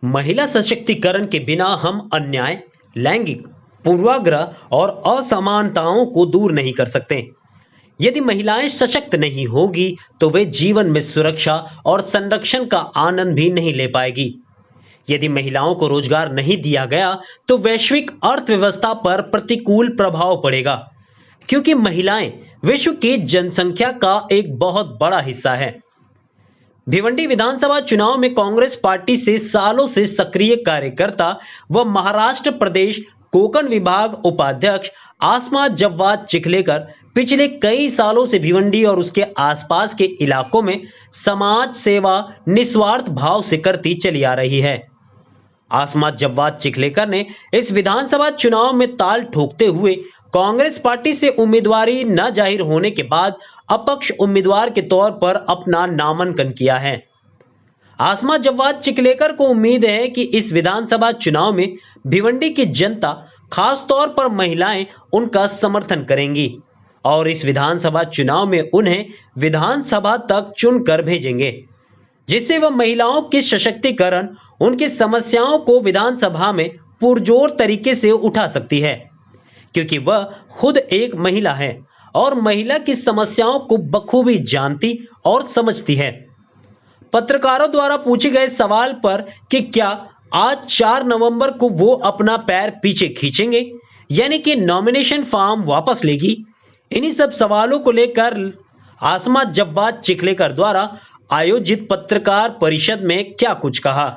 महिला सशक्तिकरण के बिना हम अन्याय, लैंगिक पूर्वाग्रह और असमानताओं को दूर नहीं कर सकते। यदि महिलाएं सशक्त नहीं होगी तो वे जीवन में सुरक्षा और संरक्षण का आनंद भी नहीं ले पाएगी। यदि महिलाओं को रोजगार नहीं दिया गया तो वैश्विक अर्थव्यवस्था पर प्रतिकूल प्रभाव पड़ेगा, क्योंकि महिलाएं विश्व की जनसंख्या का एक बहुत बड़ा हिस्सा है। भिवंडी विधानसभा चुनाव में कांग्रेस पार्टी से सालों से सक्रिय कार्यकर्ता व महाराष्ट्र प्रदेश कोकण विभाग उपाध्यक्ष आसमा जव्वाद चिखलेकर पिछले कई सालों से भिवंडी और उसके आसपास के इलाकों में समाज सेवा निस्वार्थ भाव से करती चली आ रही है। आसमा जव्वाद चिखलेकर ने इस विधानसभा चुनाव में ताल ठोकते हुए कांग्रेस पार्टी से उम्मीदवारी न जाहिर होने के बाद अपक्ष उम्मीदवार के तौर पर अपना नामांकन किया है। आसमा जव्वाद चिखलेकर को उम्मीद है कि इस विधानसभा चुनाव में भिवंडी की जनता, खास तौर पर महिलाएं, उनका समर्थन करेंगी और इस विधानसभा चुनाव में उन्हें विधानसभा तक चुनकर भेजेंगे, जिससे वह महिलाओं की सशक्तिकरण, उनकी समस्याओं को विधानसभा में पुरजोर तरीके से उठा सकती है, क्योंकि वह खुद एक महिला है और महिला की समस्याओं को बखूबी जानती और समझती है। पत्रकारों द्वारा पूछे गए सवाल पर कि क्या आज 4 नवंबर को वो अपना पैर पीछे खींचेंगे, यानी कि नॉमिनेशन फॉर्म वापस लेगी, इन्हीं सब सवालों को लेकर आसमा जव्वाद चिखलेकर द्वारा आयोजित पत्रकार परिषद में क्या कुछ कहा।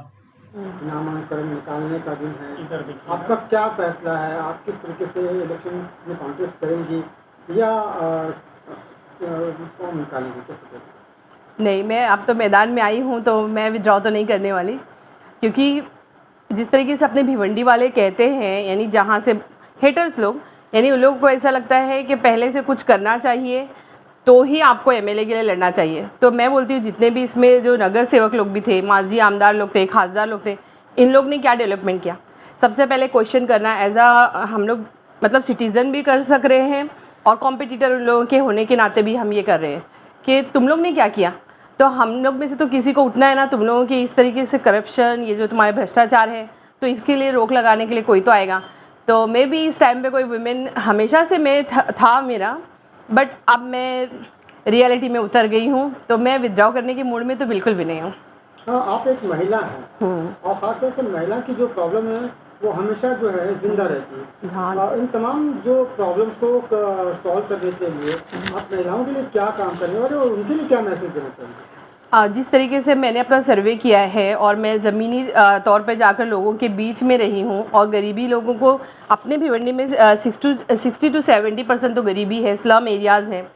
नामांकन निकालने का दिन है, आपका क्या फैसला है? आप किस तरीके से इलेक्शन में कॉन्टेस्ट करेंगी या फॉर्म निकालेंगी, कैसे करेंगी? नहीं, मैं अब तो मैदान में आई हूँ तो मैं विड्रॉ तो नहीं करने वाली, क्योंकि जिस तरीके से अपने भिवंडी वाले कहते हैं, यानी जहाँ से हेटर्स लोग, यानी उन लोगों को ऐसा लगता है कि पहले से कुछ करना चाहिए तो ही आपको एमएलए के लिए लड़ना चाहिए। तो मैं बोलती हूँ जितने भी इसमें जो नगर सेवक लोग भी थे, माजी आमदार लोग थे, खासदार लोग थे, इन लोग ने क्या डेवलपमेंट किया, सबसे पहले क्वेश्चन करना एज हम लोग मतलब सिटीज़न भी कर सक रहे हैं और कॉम्पिटिटर उन लोगों के होने के नाते भी हम ये कर रहे हैं कि तुम लोग ने क्या किया। तो हम लोग में से तो किसी को उठना है ना, तुम लोगों की इस तरीके से करप्शन, ये जो तुम्हारे भ्रष्टाचार है, तो इसके लिए रोक लगाने के लिए कोई तो आएगा। तो मैं भी इस टाइम पे कोई वुमेन हमेशा से मैं था मेरा, बट अब मैं रियलिटी में उतर गई हूँ, तो मैं विथड्रॉ करने के मूड में तो बिल्कुल भी नहीं हूँ। हाँ, आप एक महिला हैं और ख़ासतौर से महिला की जो प्रॉब्लम है वो हमेशा जो है जिंदा रहती है। हाँ, इन तमाम जो प्रॉब्लम्स को सॉल्व करने के लिए आप महिलाओं के लिए क्या काम करने वाले और उनके लिए क्या मैसेज देना चाहिए? जिस तरीके से मैंने अपना सर्वे किया है और मैं ज़मीनी तौर पे जाकर लोगों के बीच में रही हूँ और गरीबी लोगों को अपने भिवंडी में 60 to 70% तो गरीबी है, स्लम एरियाज़ हैं।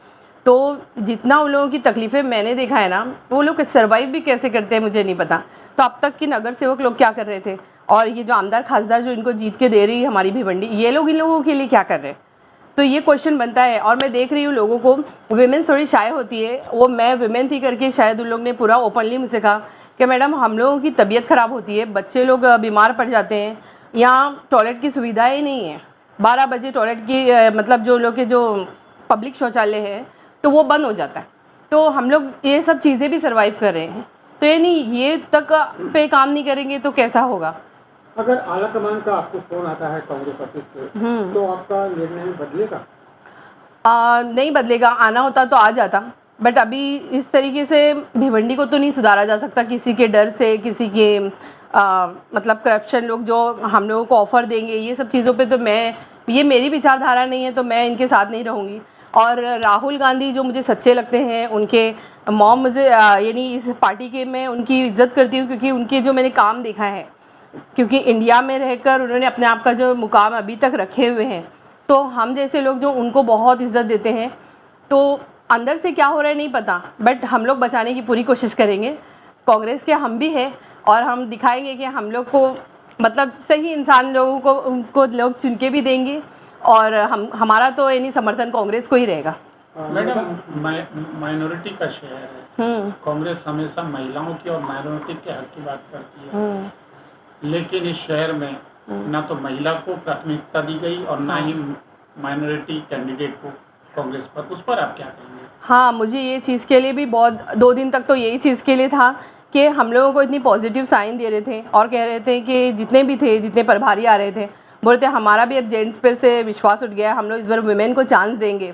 तो जितना उन लोगों की तकलीफ़ें मैंने देखा है ना, वो लोग सर्वाइव भी कैसे करते हैं मुझे नहीं पता। तो अब तक की नगर सेवक लोग क्या कर रहे थे और ये जो आमदार खासदार जो इनको जीत के दे रही है हमारी भिवंडी, ये लोग इन लोगों के लिए क्या कर रहे हैं? तो ये क्वेश्चन बनता है। और मैं देख रही हूँ लोगों को, विमेंस थोड़ी शाय होती है, वो मैं विमेन थी करके शायद उन लोग ने पूरा ओपनली मुझसे कहा कि मैडम हम लोगों की तबीयत ख़राब होती है, बच्चे लोग बीमार पड़ जाते हैं, यहाँ टॉयलेट की सुविधाएँ नहीं है, 12 बजे टॉयलेट की मतलब जो लोग के जो पब्लिक शौचालय है तो वो बंद हो जाता है। तो हम लोग ये सब चीज़ें भी सर्वाइव कर रहे हैं, तो ये नहीं, ये तक पे काम नहीं करेंगे तो कैसा होगा? अगर आला कमान का आपको फ़ोन आता है कांग्रेस ऑफिस से तो आपका निर्णय बदलेगा? नहीं बदलेगा, आना होता तो आ जाता, बट अभी इस तरीके से भिवंडी को तो नहीं सुधारा जा सकता किसी के डर से, किसी के मतलब करप्शन लोग जो हम लोगों को ऑफ़र देंगे, ये सब चीज़ों पे तो ये मेरी विचारधारा नहीं है, तो मैं इनके साथ नहीं रहूँगी। और राहुल गांधी जो मुझे सच्चे लगते हैं, उनके मॉम मुझे यानी इस पार्टी के मैं उनकी इज़्ज़त करती हूँ, क्योंकि उनके जो मैंने काम देखा है, क्योंकि इंडिया में रहकर उन्होंने अपने आप का जो मुकाम अभी तक रखे हुए हैं, तो हम जैसे लोग जो उनको बहुत इज़्ज़त देते हैं, तो अंदर से क्या हो रहा है नहीं पता, बट हम लोग बचाने की पूरी कोशिश करेंगे। कांग्रेस के हम भी हैं और हम दिखाएंगे कि हम लोग को मतलब सही इंसान लोगों को उनको लोग चुन के भी देंगे और हमारा तो यानी समर्थन कांग्रेस को ही रहेगा। मैडम, माइनॉरिटी का शहर है, कांग्रेस हमेशा महिलाओं की और माइनॉरिटी के हक की बात करती है, लेकिन इस शहर में ना तो महिला को प्राथमिकता दी गई और ना ही माइनॉरिटी कैंडिडेट को कांग्रेस पर। उस पर आप क्या कहेंगे? हाँ, मुझे ये चीज़ के लिए भी बहुत 2 दिन तक तो यही चीज़ के लिए था कि हम लोगों को इतनी पॉजिटिव साइन दे रहे थे और कह रहे थे कि जितने भी थे, जितने प्रभारी आ रहे थे, बोल रहे थे हमारा भी अब जेंट्स पर से विश्वास उठ गया है, हम लोग इस बार वुमेन को चांस देंगे।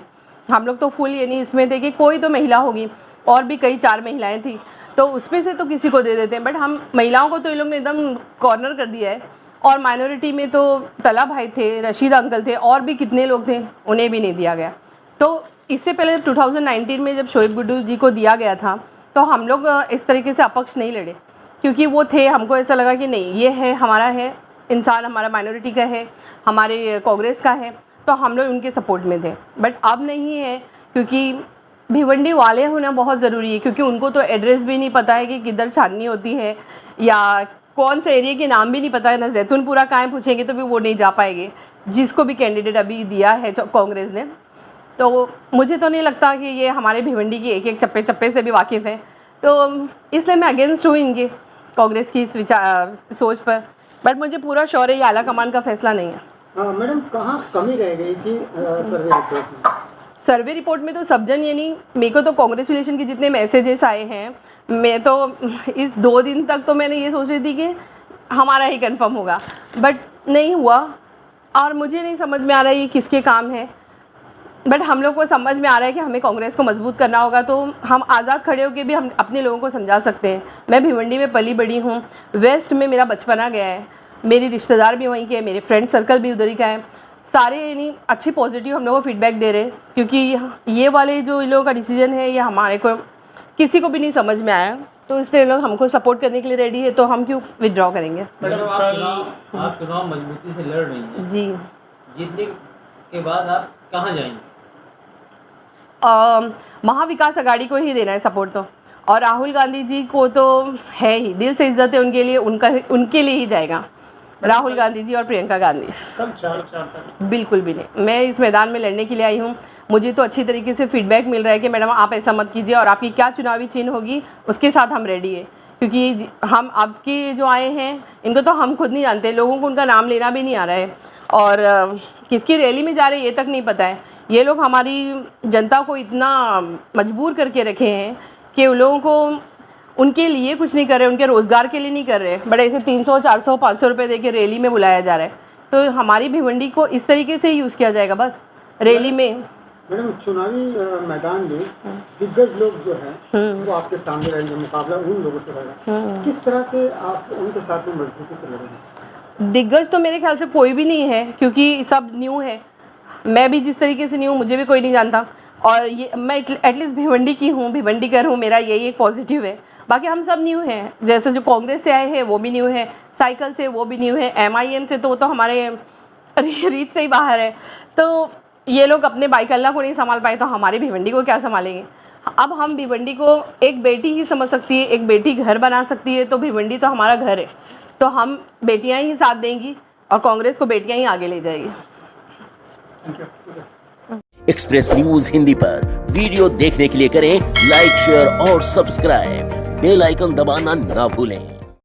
हम लोग तो फुल यानी इसमें थे कि कोई तो महिला होगी, और भी कई 4 महिलाएं थी, तो उसमें से तो किसी को दे देते हैं। बट हम महिलाओं को तो ये लोग ने एकदम कॉर्नर कर दिया है। और माइनॉरिटी में तो तला भाई थे, रशीद अंकल थे, और भी कितने लोग थे, उन्हें भी नहीं दिया गया। तो इससे पहले 2019 में जब शोएब गुड्डू जी को दिया गया था, तो हम लोग इस तरीके से अपक्ष नहीं लड़े, क्योंकि वो थे, हमको ऐसा लगा कि नहीं, ये है हमारा है इंसान, हमारा माइनॉरिटी का है, हमारे कांग्रेस का है, तो हम लोग उनके सपोर्ट में थे। बट अब नहीं है, क्योंकि भिवंडी वाले होना बहुत ज़रूरी है, क्योंकि उनको तो एड्रेस भी नहीं पता है कि किधर छाननी होती है, या कौन से एरिया के नाम भी नहीं पता है, ना जैतूनपुरा कहाँ पूछेंगे तो भी वो नहीं जा पाएंगे, जिसको भी कैंडिडेट अभी दिया है कांग्रेस ने। तो मुझे तो नहीं लगता कि ये हमारे भिवंडी की एक एक चप्पे चप्पे से भी वाकिफ़ है, तो इसलिए मैं अगेंस्ट हूँ इनके कांग्रेस की इस सोच पर। बट मुझे पूरा श्योर है ये आला कमान का फैसला नहीं है। मैडम, कहाँ कमी रह गई थी सर्वे रिपोर्ट में? सर्वे रिपोर्ट में तो सब जन, यानी मेरे को तो कांग्रेचुलेशन के जितने मैसेजेस आए हैं, मैं तो इस 2 दिन तक तो मैंने ये सोच रही थी कि हमारा ही कंफर्म होगा, बट नहीं हुआ। और मुझे नहीं समझ में आ रहा है ये किसके काम है, बट हम लोग को समझ में आ रहा है कि हमें कांग्रेस को मजबूत करना होगा, तो हम आज़ाद खड़े होकर भी हम अपने लोगों को समझा सकते हैं। मैं भिवंडी में पली बड़ी हूँ, वेस्ट में मेरा बचपना गया है, मेरी रिश्तेदार भी वहीं के हैं, मेरे फ्रेंड सर्कल भी उधर ही का है, सारे यानी अच्छी पॉजिटिव हम लोगों को फीडबैक दे रहे हैं, क्योंकि ये वाले जो इन लोगों का डिसीजन है ये हमारे को किसी को भी नहीं समझ में आया, तो इसलिए लोग हमको सपोर्ट करने के लिए रेडी है, तो हम क्यों विड्रॉ करेंगे। मैडम, आप चुनाव मजबूती से लड़ रही हैं जी, जीतने के बाद आप कहाँ जाएंगे? महाविकास आघाड़ी को ही देना है सपोर्ट तो, और राहुल गांधी जी को तो है ही, दिल से इज्जत है उनके लिए, उनके लिए ही जाएगा राहुल गांधी जी और प्रियंका गांधी। कल 4 बिल्कुल भी नहीं, मैं इस मैदान में लड़ने के लिए आई हूँ। मुझे तो अच्छी तरीके से फीडबैक मिल रहा है कि मैडम आप ऐसा मत कीजिए, और आपकी क्या चुनावी चिन्ह होगी उसके साथ हम रेडी है, क्योंकि हम आपके जो आए हैं इनको तो हम खुद नहीं जानते, लोगों को उनका नाम लेना भी नहीं आ रहा है, और किसकी रैली में जा रहे हैं ये तक नहीं पता है। ये लोग हमारी जनता को इतना मजबूर करके रखे हैं कि उन लोगों को उनके लिए कुछ नहीं कर रहे, उनके रोज़गार के लिए नहीं कर रहे, बट ऐसे 300, 400, 500 रुपये दे के रैली में बुलाया जा रहा है। तो हमारी भिवंडी को इस तरीके से यूज़ किया जाएगा बस रैली में। मैडम, चुनावी मैदान में दिग्गज लोग जो हैं वो आपके सामने रहेंगे, मुकाबला उन लोगों से रहेगा, किस तरह से आप उनके साथ में मजबूती से लड़ेंगे? दिग्गज तो मेरे ख्याल से कोई भी नहीं है, क्योंकि सब न्यू है, मैं भी जिस तरीके से न्यू, मुझे भी कोई नहीं जानता, और ये मैं एटलीस्ट भिवंडी की हूँ, भिवंडीकर हूँ, मेरा यही एक पॉजिटिव है। बाकी हम सब न्यू हैं, जैसे जो कांग्रेस से आए हैं वो भी न्यू है, साइकिल से वो भी न्यू है, MIM से तो वो तो हमारे रीत से ही बाहर है। तो ये लोग अपने बाइकल्ला को नहीं संभाल पाए, तो हमारी भिवंडी को क्या संभालेंगे। अब हम भिवंडी को एक बेटी ही समझ सकती है, एक बेटी घर बना सकती है, तो भिवंडी तो हमारा घर है, तो हम बेटियां ही साथ देंगी और कांग्रेस को बेटियां ही आगे ले जाएगी। एक्सप्रेस न्यूज हिंदी पर वीडियो देखने के लिए करें लाइक, शेयर और सब्सक्राइब। बेल आइकन दबाना ना भूलें।